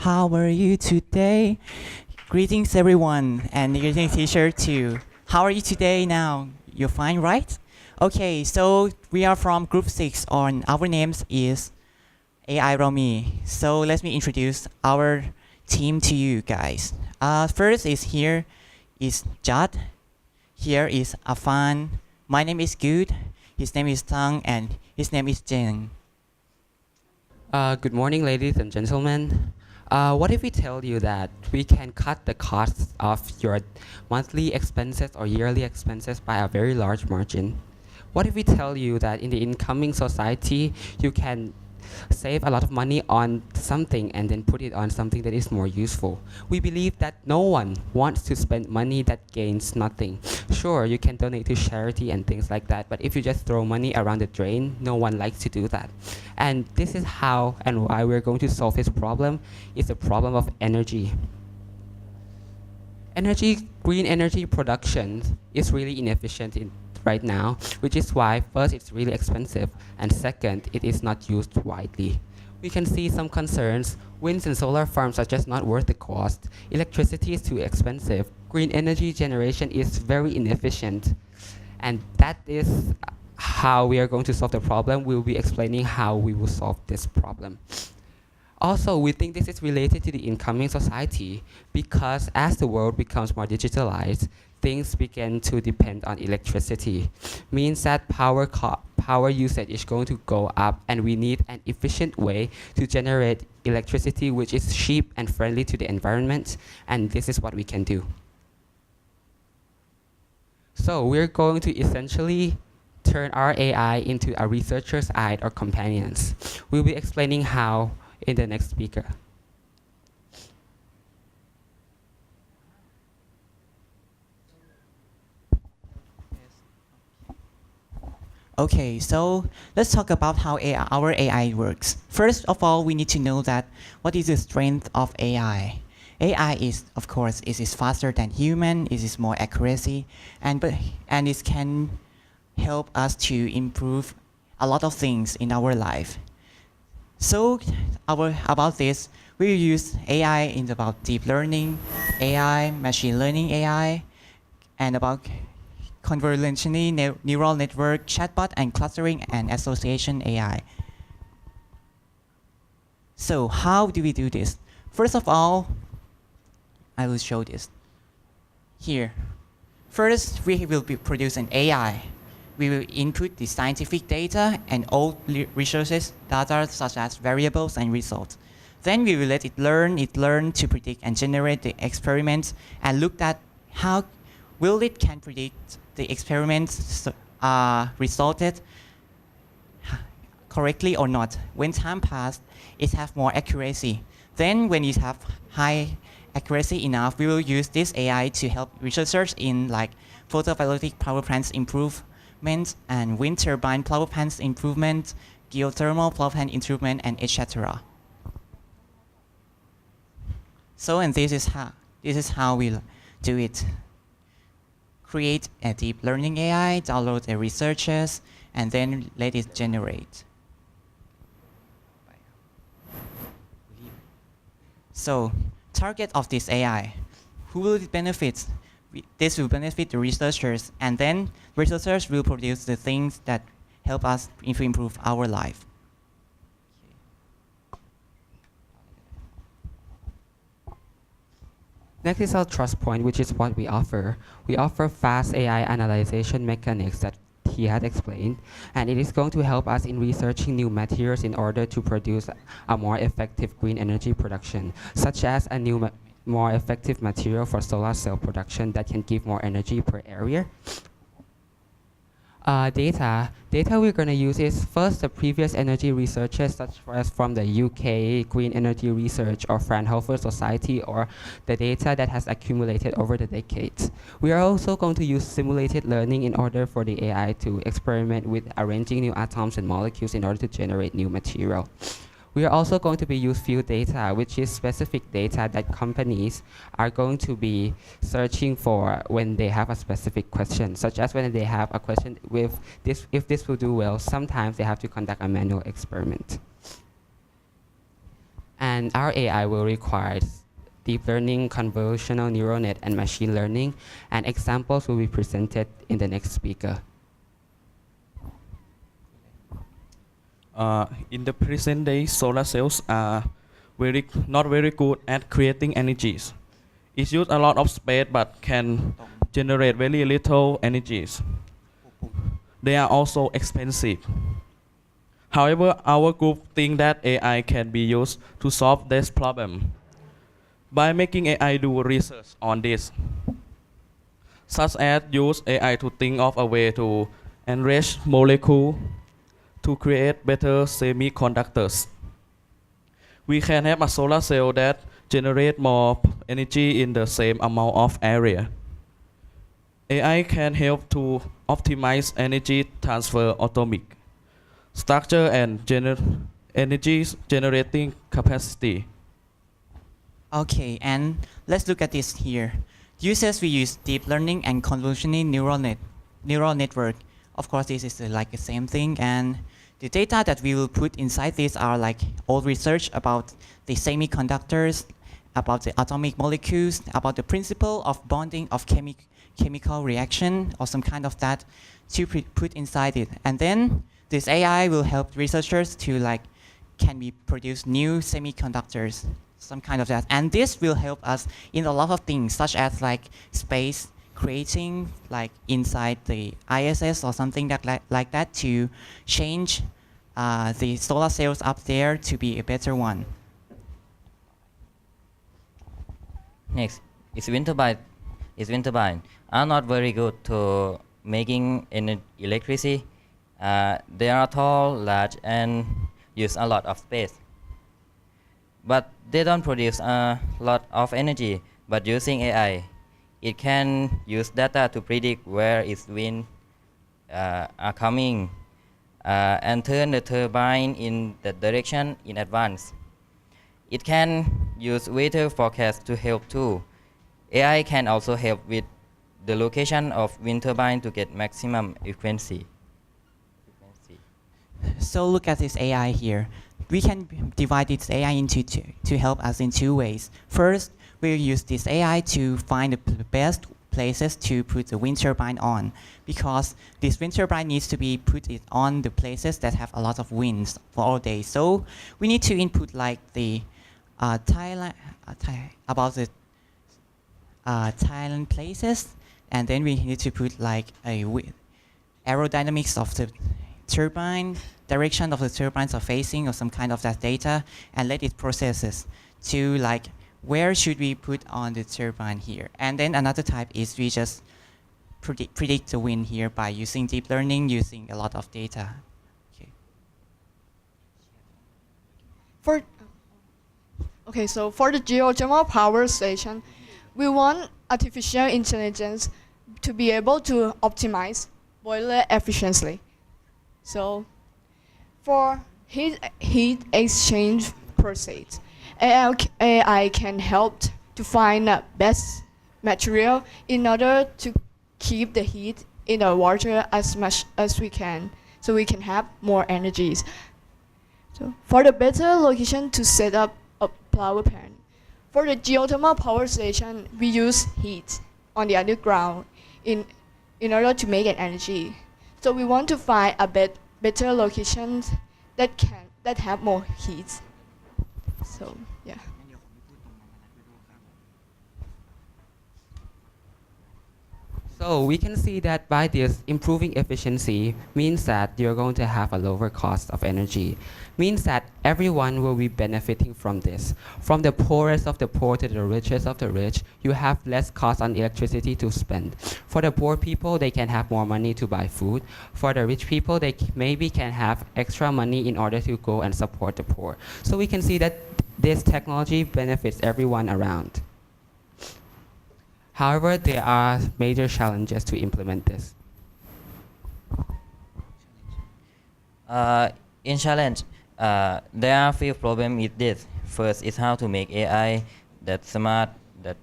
How are you today? Greetings, everyone, and greetings, teacher, too. How are you today now? You're fine, right? Okay, so we are from Group 6, and our names is AI Rao Mee. So let me introduce our team to you guys. First is here is Jad. Here is Afan. My name is Good. His name is Tang, and his name is Jen. Good morning, ladies and gentlemen. What if we tell you that we can cut the cost of your monthly expenses or yearly expenses by a very large margin? What if we tell you that in the incoming society, you can save a lot of money on something and then put it on something that is more useful? We believe that no one wants to spend money that gains nothing. Sure, you can donate to charity and things like that, but if you just throw money around the drain, no one likes to do that. And this is how and why we're going to solve this problem. It's the problem of energy. Green energy production is really inefficient right now, which is why first it's really expensive, and second, it is not used widely. We can see some concerns. Wind and solar farms are just not worth the cost. Electricity is too expensive. Green energy generation is very inefficient. And that is how we are going to solve the problem. We'll be explaining how we will solve this problem. Also, we think this is related to the incoming society because as the world becomes more digitalized, things begin to depend on electricity. Means that power usage is going to go up, and we need an efficient way to generate electricity which is cheap and friendly to the environment, and this is what we can do. So we're going to essentially turn our AI into a researcher's eye or companions. We'll be explaining how in the next speaker. Okay, so let's talk about how our AI works. First of all, we need to know that what is the strength of AI. AI is, of course, it is faster than human, it is more accuracy, and it can help us to improve a lot of things in our life. So about this, we use AI in about deep learning, AI, machine learning AI, and about convolutional neural network, chatbot, and clustering and association AI. So how do we do this? First of all, I will show this here. First, we will produce an AI. We will input the scientific data and all resources data such as variables and results. Then we will let it learn to predict and generate the experiments and look at how will it can predict the experiments resulted correctly or not. When time passed, it has more accuracy. Then when it have high accuracy enough, we will use this AI to help researchers in like photovoltaic power plants improvement and wind turbine power plants improvement, geothermal power plant improvement, and etc. So, and this is how we do it. Create a deep learning AI, download the researchers, and then let it generate. So, target of this AI, who will it benefit? This will benefit the researchers, and then researchers will produce the things that help us to improve our life. Next is our trust point, which is what we offer. We offer fast AI analyzation mechanics that he had explained, and it is going to help us in researching new materials in order to produce a more effective green energy production, such as a new more effective material for solar cell production that can give more energy per area. Data we're going to use is first the previous energy researchers such as from the UK Green Energy Research or Fraunhofer Society, or the data that has accumulated over the decades. We are also going to use simulated learning in order for the AI to experiment with arranging new atoms and molecules in order to generate new material. We are also going to be use field data, which is specific data that companies are going to be searching for when they have a specific question, such as when they have a question with this, if this will do well, sometimes they have to conduct a manual experiment. And our AI will require deep learning, convolutional neural net, and machine learning. And examples will be presented in the next speaker. In the present day, solar cells are not very good at creating energies. It uses a lot of space but can generate very little energies. They are also expensive. However, our group think that AI can be used to solve this problem by making AI do research on this, such as use AI to think of a way to enrich molecules to create better semiconductors. We can have a solar cell that generate more energy in the same amount of area. AI can help to optimize energy transfer atomic structure and energy generating capacity. Okay, and let's look at this here. Users we use deep learning and convolutional neural network. Of course, this is like the same thing, and the data that we will put inside this are like old research about the semiconductors, about the atomic molecules, about the principle of bonding of chemical reaction or some kind of that to put inside it. And then this AI will help researchers to like, can we produce new semiconductors, some kind of that. And this will help us in a lot of things, such as like space, creating like inside the ISS or something like that to change the solar cells up there to be a better one. Next, is wind turbine. Wind turbine are not very good to making electricity. They are tall, large, and use a lot of space. But they don't produce a lot of energy. But using AI, it can use data to predict where its wind are coming and turn the turbine in that direction in advance. It can use weather forecast to help too. AI can also help with the location of wind turbine to get maximum efficiency. So look at this AI here. We can divide this AI into two, to help us in two ways. First, we'll use this AI to find the best places to put the wind turbine on, because this wind turbine needs to be put it on the places that have a lot of winds for all day. So we need to input like the about the Thailand places, and then we need to put like a aerodynamics of the turbine, direction of the turbines are facing or some kind of that data, and let it processes to like where should we put on the turbine here. And then another type is we just predict the wind here by using deep learning, using a lot of data. Okay. So for the geothermal power station, we want artificial intelligence to be able to optimize boiler efficiently. So for heat exchange process, AI can help to find the best material in order to keep the heat in the water as much as we can, so we can have more energies. So for the better location to set up a power plant, for the geothermal power station, we use heat on the underground in order to make an energy. So we want to find a better locations that have more heat. So yeah. So we can see that by this, improving efficiency means that you're going to have a lower cost of energy. Means that everyone will be benefiting from this. From the poorest of the poor to the richest of the rich, you have less cost on electricity to spend. For the poor people, they can have more money to buy food. For the rich people, they maybe can have extra money in order to go and support the poor. So we can see that this technology benefits everyone around. However, there are major challenges to implement this. In challenge, there are a few problems with this. First is how to make AI that smart, that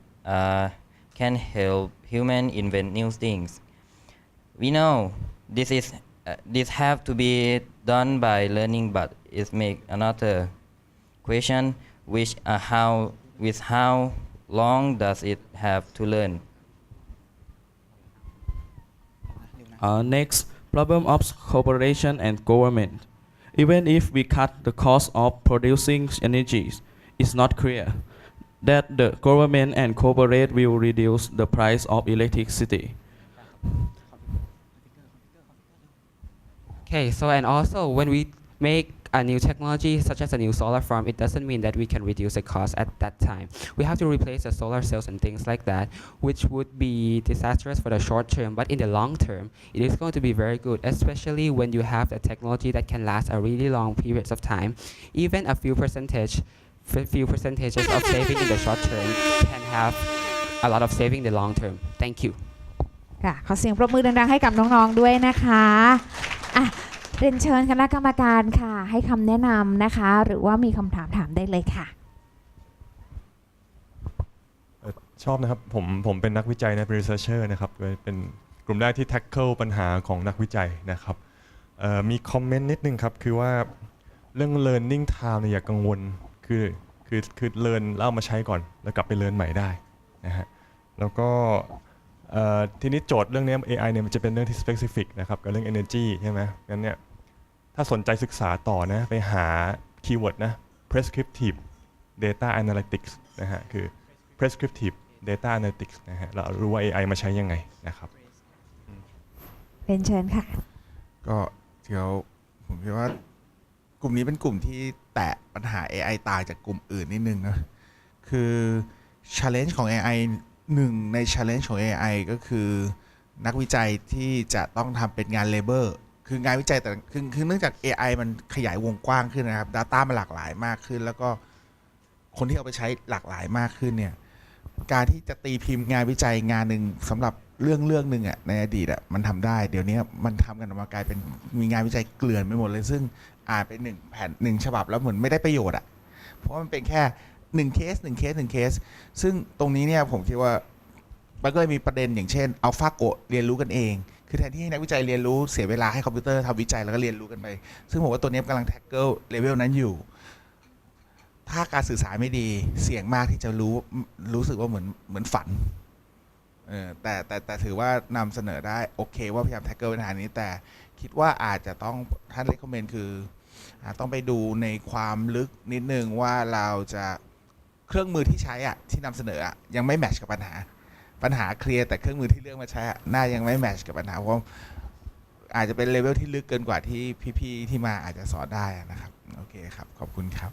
can help human invent new things. We know this have to be done by learning, but it make another question: which how long does it have to learn? Next, problem of cooperation and government. Even if we cut the cost of producing energy, it's not clear that the government and corporate will reduce the price of electricity. Okay, so and also when we make a new technology such as a new solar farm, it doesn't mean that we can reduce the cost at that time. We have to replace the solar cells and things like that, which would be disastrous for the short term, but in the long term, it is going to be very good, especially when you have a technology that can last a really long periods of time. Even a few percentages of saving in the short term can have a lot of saving in the long term. Thank you. ค่ะขอเสียงปรบมือดังๆให้กับน้องๆด้วยนะคะอ่ะเรียนเชิญคณะกรรมการค่ะให้คำแนะนำนะคะหรือว่ามีคำถามถามได้เลยค่ะชอบนะครับผมเป็นนักวิจัยนะเป็น researcher นะครับเป็นกลุ่มแรกที่ tackle ปัญหาของนักวิจัยนะครับมีคอมเมนต์นิดนึงครับคือว่าเรื่อง learning time เนี่ยอย่ากังวลคือ learn แล้วเอามาใช้ก่อนแล้วกลับไป learn ใหม่ได้นะฮะแล้วก็ทีนี้โจทย์เรื่องนี้ AI เนี่ยมันจะเป็นเรื่องที่ specific นะครับกับเรื่อง energy ใช่ไหมงั้นเนี่ยถ้าสนใจศึกษาต่อนะไปหาคีย์เวิร์ดนะ prescriptive data analytics นะฮะคือ prescriptive data analytics นะฮะเรารู้ว่า AI มาใช้ยังไงนะครับเรียนเชิญค่ะก็เดี๋ยวผมคิดว่ากลุ่มนี้เป็นกลุ่มที่แตะปัญหา AI ต่างจากกลุ่มอื่นนิดนึงนะคือ challenge ของ AI หนึ่งใน challenge ของ AI ก็คือนักวิจัยที่จะต้องทำเป็นงาน labor คืองานวิจัยแต่คือเนื่องจาก AI มันขยายวงกว้างขึ้นนะครับ Data มันหลากหลายมากขึ้นแล้วก็คนที่เอาไปใช้หลากหลายมากขึ้นเนี่ยการที่จะตีพิมพ์งานวิจัยงานหนึ่งสำหรับเรื่องหนึ่งอ่ะในอดีตอ่ะมันทำได้เดี๋ยวนี้มันทำกันออกมากลายเป็นมีงานวิจัยเกลื่อนไปหมดเลยซึ่งอ่านไป1แผ่น1ฉบับแล้วเหมือนไม่ได้ประโยชน์อ่ะเพราะมันเป็นแค่1เคสซึ่งตรงนี้เนี่ยผมคิดว่ามันก็เลยมีประเด็นอย่างเช่นอัลฟาโกเรียนรู้กันเองคือแทนที่ให้นักวิจัยเรียนรู้เสียเวลาให้คอมพิวเตอร์ทำวิจัยแล้วก็เรียนรู้กันไปซึ่งผมว่าตัวนี้กำลังแท็กเกิลเลเวลนั้นอยู่ถ้าการสื่อสารไม่ดีเสี่ยงมากที่จะรู้สึกว่าเหมือนฝันแต่ถือว่านำเสนอได้โอเคว่าพยายามแท็กเกิลปัญหานี้แต่คิดว่าอาจจะต้องท่านเรคคอมเมนต์คือต้องไปดูในความลึกนิดนึงว่าเราจะเครื่องมือที่ใช้ที่นำเสนอยังไม่แมทช์กับปัญหาเคลียร์แต่เครื่องมือที่เลือกมาใช้น่ายังไม่แมทช์กับปัญหาเพราะอาจจะเป็นเลเวลที่ลึกเกินกว่าที่พี่ๆที่มาอาจจะสอนได้นะครับโอเคครับขอบคุณครับ